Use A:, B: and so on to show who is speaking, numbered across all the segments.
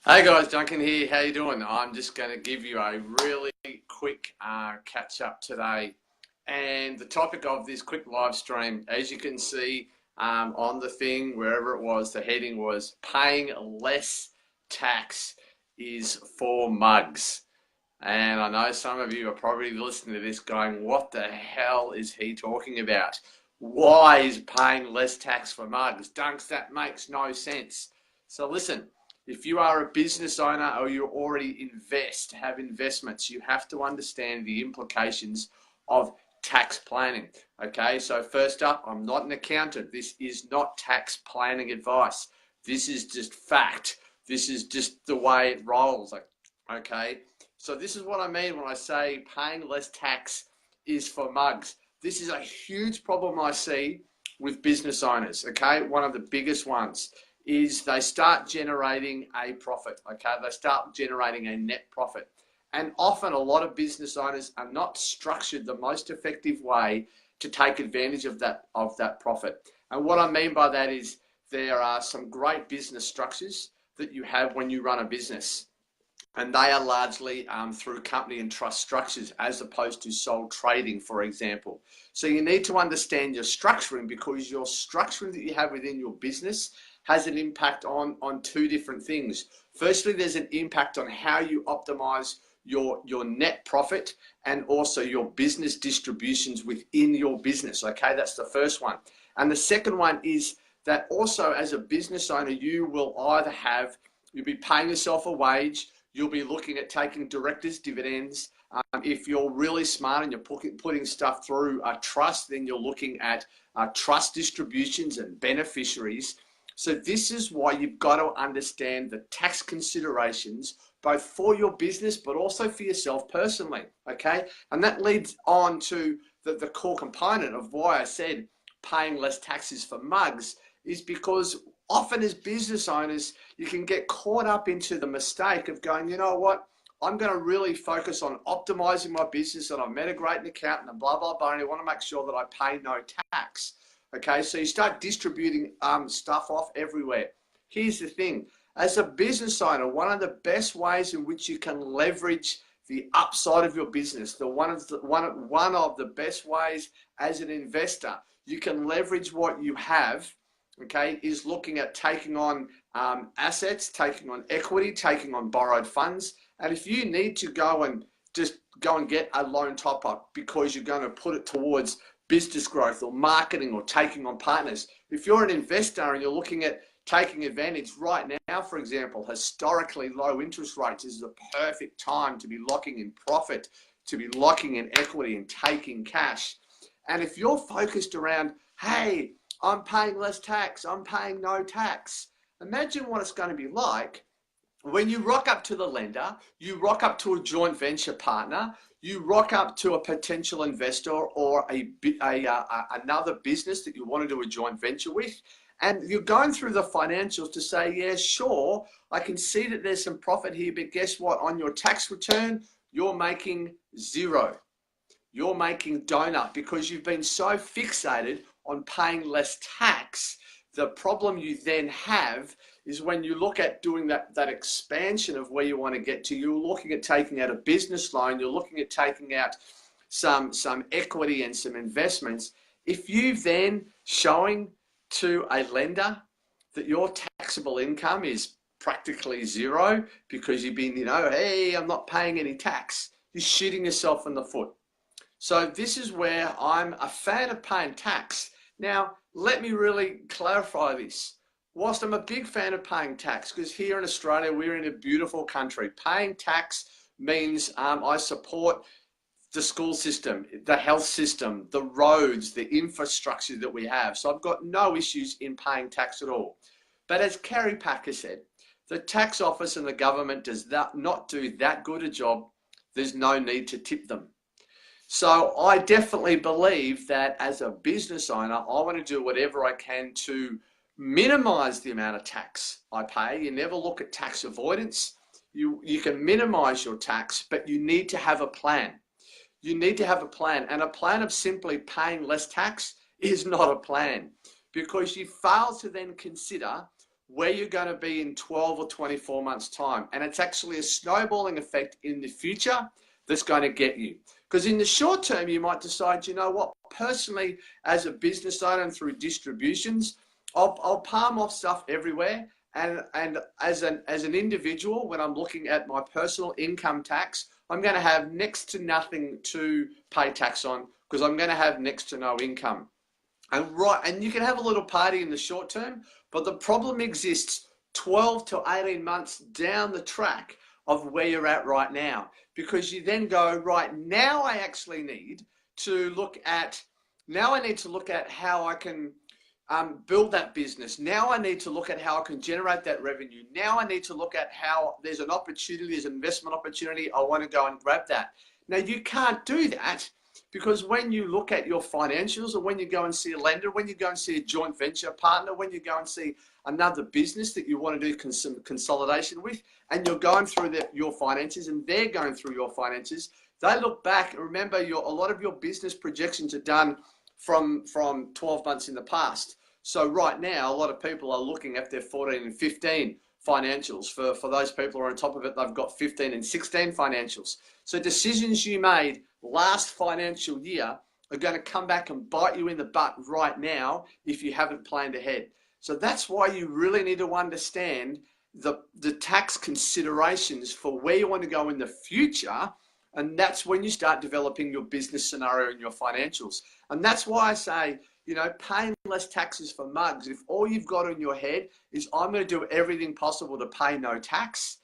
A: Hey guys, Duncan here. How you doing? I'm just going to give you a really quick catch up today. And the topic of this quick live stream, as you can see on the thing, wherever it was, the heading was paying less tax is for mugs. And I know some of you are probably listening to this going, what the hell is he talking about? Why is paying less tax for mugs? Dunks, that makes no sense. So listen, if you are a business owner or you already have investments, you have to understand the implications of tax planning. Okay, so first up, I'm not an accountant. This is not tax planning advice. This is just fact. This is just the way it rolls. Okay, so this is what I mean when I say paying less tax is for mugs. This is a huge problem I see with business owners. Okay, one of the biggest ones is they start generating a profit. Okay, they start generating a net profit. And often a lot of business owners are not structured the most effective way to take advantage of that profit. And what I mean by that is there are some great business structures that you have when you run a business. And they are largely through company and trust structures as opposed to sole trading, for example. So you need to understand your structuring, because your structuring that you have within your business has an impact on two different things. Firstly, there's an impact on how you optimize your net profit and also your business distributions within your business. Okay, that's the first one. And the second one is that also as a business owner, you'll be paying yourself a wage. You'll be looking at taking directors' dividends. If you're really smart and you're putting stuff through a trust, then you're looking at trust distributions and beneficiaries. So this is why you've got to understand the tax considerations, both for your business, but also for yourself personally, okay? And that leads on to the core component of why I said paying less taxes for mugs, is because often as business owners, you can get caught up into the mistake of going, you know what, I'm going to really focus on optimizing my business and I've met a great accountant and blah, blah, blah, and I want to make sure that I pay no tax. Okay, so you start distributing stuff off everywhere. Here's the thing. As a business owner, one of the best ways in which you can leverage the upside of your business, one of the best ways as an investor, you can leverage what you have, okay, is looking at taking on assets, taking on equity, taking on borrowed funds. And if you need to go and get a loan top up because you're going to put it towards business growth or marketing or taking on partners, if you're an investor and you're looking at taking advantage right now, for example, historically low interest rates is the perfect time to be locking in profit, to be locking in equity and taking cash. And if you're focused around, hey, I'm paying less tax, I'm paying no tax, imagine what it's going to be like when you rock up to the lender, you rock up to a joint venture partner, you rock up to a potential investor or another business that you want to do a joint venture with, and you're going through the financials to say, yeah, sure, I can see that there's some profit here, but guess what? On your tax return, you're making zero. You're making donut because you've been so fixated on paying less tax. The problem you then have is when you look at doing that expansion of where you want to get to, you're looking at taking out a business loan, you're looking at taking out some equity and some investments. If you then showing to a lender that your taxable income is practically zero because you've been, hey, I'm not paying any tax, you're shooting yourself in the foot. So this is where I'm a fan of paying tax. Now, let me really clarify this. Whilst I'm a big fan of paying tax, because here in Australia, we're in a beautiful country, paying tax means I support the school system, the health system, the roads, the infrastructure that we have. So I've got no issues in paying tax at all. But as Kerry Packer said, the tax office and the government does not do that good a job. There's no need to tip them. So I definitely believe that as a business owner, I want to do whatever I can to minimize the amount of tax I pay. You never look at tax avoidance. You can minimize your tax, but you need to have a plan. You need to have a plan, and a plan of simply paying less tax is not a plan, because you fail to then consider where you're going to be in 12 or 24 months' time. And it's actually a snowballing effect in the future that's going to get you. Because in the short term, you might decide, you know what, personally, as a business owner and through distributions, I'll palm off stuff everywhere. And as an individual, when I'm looking at my personal income tax, I'm going to have next to nothing to pay tax on because I'm going to have next to no income. And you can have a little party in the short term, but the problem exists 12 to 18 months down the track of where you're at right now, because you then go, right, now I actually need to look at, how I can build that business. Now I need to look at how I can generate that revenue. Now I need to look at how there's an opportunity, there's an investment opportunity. I want to go and grab that. Now you can't do that because when you look at your financials, or when you go and see a lender, when you go and see a joint venture partner, when you go and see another business that you want to do consolidation with, and you're going through your finances and they're going through your finances, they look back and remember a lot of your business projections are done from 12 months in the past. So right now, a lot of people are looking at their 14 and 15 financials. For those people who are on top of it, they've got 15 and 16 financials. So decisions you made last financial year are going to come back and bite you in the butt right now if you haven't planned ahead. So that's why you really need to understand the tax considerations for where you want to go in the future. And that's when you start developing your business scenario and your financials. And that's why I say, paying less taxes for mugs. If all you've got in your head is, I'm going to do everything possible to pay no tax,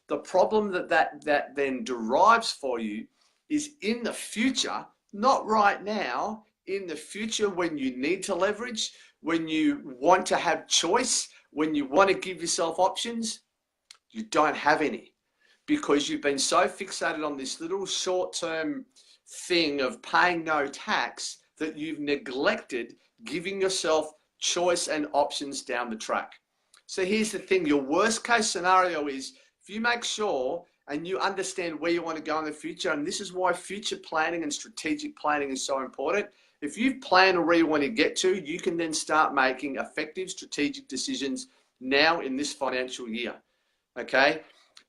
A: the problem that then derives for you is in the future, not right now, in the future when you need to leverage, when you want to have choice, when you want to give yourself options, you don't have any. Because you've been so fixated on this little short-term thing of paying no tax that you've neglected giving yourself choice and options down the track. So here's the thing, your worst case scenario is if you make sure and you understand where you want to go in the future, and this is why future planning and strategic planning is so important. If you've planned where you want to get to, you can then start making effective strategic decisions now in this financial year, okay?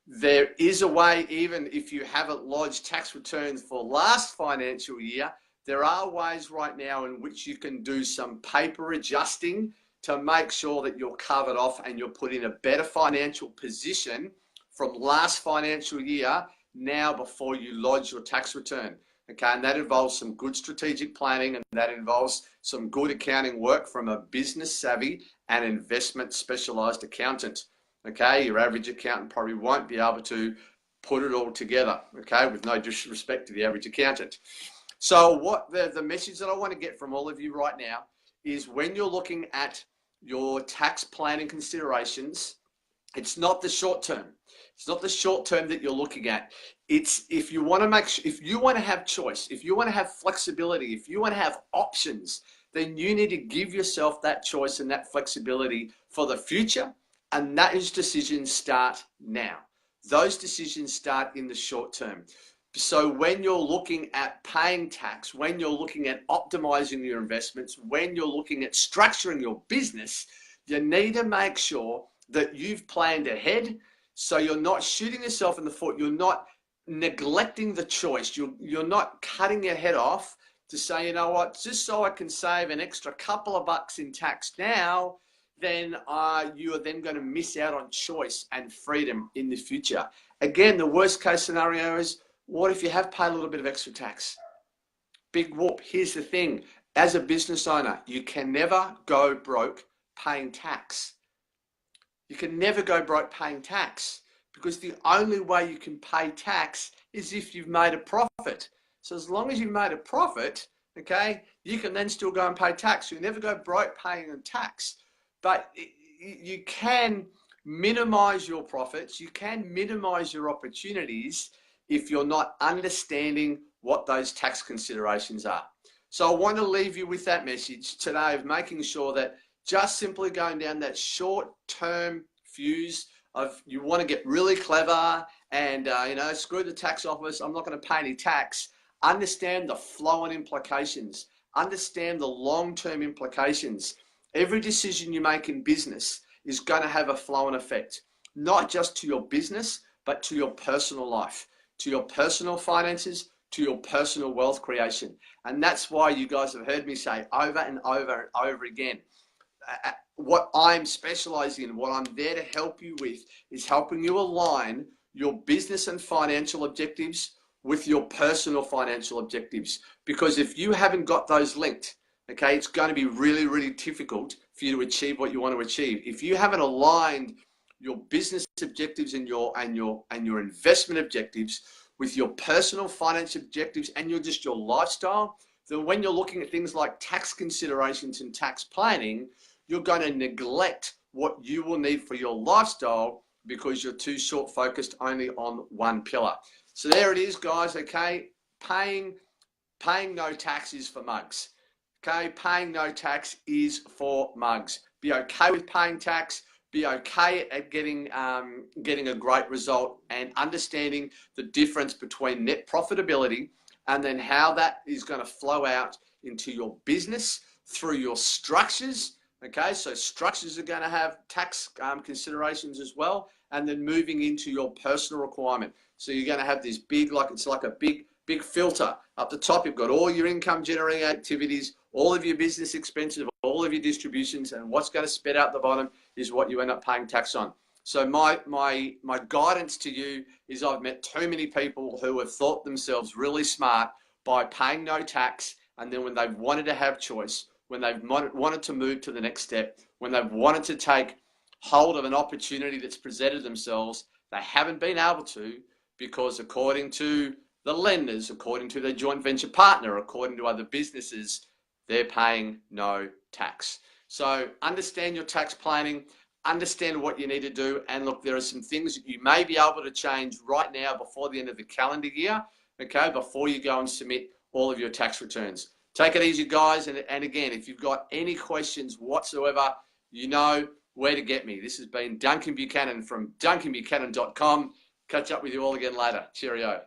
A: There is a way, even if you haven't lodged tax returns for last financial year, there are ways right now in which you can do some paper adjusting to make sure that you're covered off and you're put in a better financial position from last financial year now before you lodge your tax return. Okay, and that involves some good strategic planning, and that involves some good accounting work from a business savvy and investment specialized accountant. Okay, your average accountant probably won't be able to put it all together, okay, with no disrespect to the average accountant. So what the message that I want to get from all of you right now is, when you're looking at your tax planning considerations, it's not the short term. It's not the short term that you're looking at. It's if you want to have choice, if you want to have flexibility, if you want to have options, then you need to give yourself that choice and that flexibility for the future. And those decisions start now. Those decisions start in the short term. So when you're looking at paying tax, when you're looking at optimizing your investments, when you're looking at structuring your business, you need to make sure that you've planned ahead, so you're not shooting yourself in the foot. You're not neglecting the choice. You're not cutting your head off to say, you know what, just so I can save an extra couple of bucks in tax now, then you are then going to miss out on choice and freedom in the future. Again, the worst case scenario is, what if you have paid a little bit of extra tax? Big whoop. Here's the thing. As a business owner, you can never go broke paying tax. You can never go broke paying tax, because the only way you can pay tax is if you've made a profit. So as long as you've made a profit, okay, you can then still go and pay tax. You never go broke paying tax. But you can minimize your profits, you can minimize your opportunities if you're not understanding what those tax considerations are. So I want to leave you with that message today of making sure that just simply going down that short-term fuse of you want to get really clever and, screw the tax office, I'm not going to pay any tax. Understand the flow and implications. Understand the long-term implications. Every decision you make in business, is going to have a flow and effect, not just to your business, but to your personal life, to your personal finances, to your personal wealth creation. And that's why you guys have heard me say over and over and over again, what I'm specializing in, what I'm there to help you with, is helping you align your business and financial objectives with your personal financial objectives. Because if you haven't got those linked, okay, it's going to be really, really difficult for you to achieve what you want to achieve. If you haven't aligned your business objectives and your investment objectives with your personal financial objectives and your lifestyle, then when you're looking at things like tax considerations and tax planning, you're going to neglect what you will need for your lifestyle because you're too short focused only on one pillar. So there it is, guys. Okay, paying no tax is for mugs. Okay, paying no tax is for mugs. Be okay with paying tax. Be okay at getting a great result and understanding the difference between net profitability and then how that is going to flow out into your business through your structures. Okay, so structures are going to have tax considerations as well, and then moving into your personal requirement. So you're going to have this big, it's like a big filter. Up the top, you've got all your income generating activities, all of your business expenses, all of your distributions, and what's going to spit out the bottom is what you end up paying tax on. So my guidance to you is I've met too many people who have thought themselves really smart by paying no tax, and then when they've wanted to have choice, when they've wanted to move to the next step, when they've wanted to take hold of an opportunity that's presented themselves, they haven't been able to because according to the lenders, according to their joint venture partner, according to other businesses, they're paying no tax. So understand your tax planning, understand what you need to do, and look, there are some things that you may be able to change right now before the end of the calendar year, okay, before you go and submit all of your tax returns. Take it easy, guys, and again, if you've got any questions whatsoever, you know where to get me. This has been Duncan Buchanan from duncanbuchanan.com. Catch up with you all again later. Cheerio.